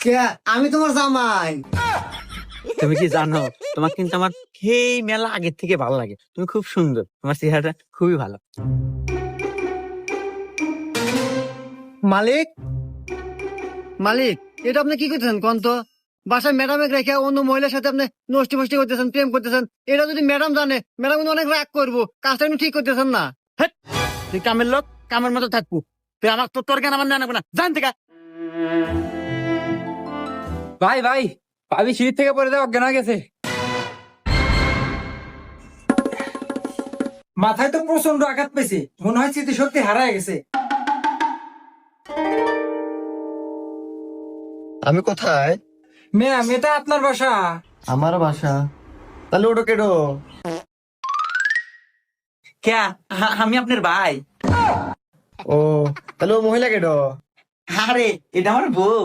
কে? আমি তোমার জামাই। তুমি কি জানো, তোমার কিন্তু আমার সেই মেলা আগের থেকে ভালো লাগে। তুমি খুব সুন্দর, তোমার চেহারাটা খুবই ভালো। মালিক, মালিক, এটা আপনি কি করতেছেন কোন তো? বাসায় ম্যাডামে রেখে অন্য মহিলার সাথে আপনি নষ্টি ফষ্টি করতেছেন, প্রেম করতেছেন। এটা যদি ম্যাডাম জানে, ম্যাডাম কিন্তু অনেক রাগ করবো। কাজটা কিন্তু ঠিক করতেছেন না। হেৎ, তুই কামের লোক, কামের মতো থাকবো। তুই আমার তোর জ্ঞান আমার না না জান থেকে। ভাই ভাই, ভাবি সিঁড়ি থেকে পড়ে দেওয়া অজ্ঞান হয়ে গেছে। মাথায় তো প্রচন্ড আঘাত পেয়েছে, মনে হয় স্মৃতিশক্তি হারায় গেছে। আমি কোথায়? ম্যাম, এটা আপনার বাসা? আমার বাসা। তাহলে ওটা কেডো? কে? আমি আপনার ভাই। ও, তাহলে ও মহিলা কেডো? আরে, এটা আমার বউ।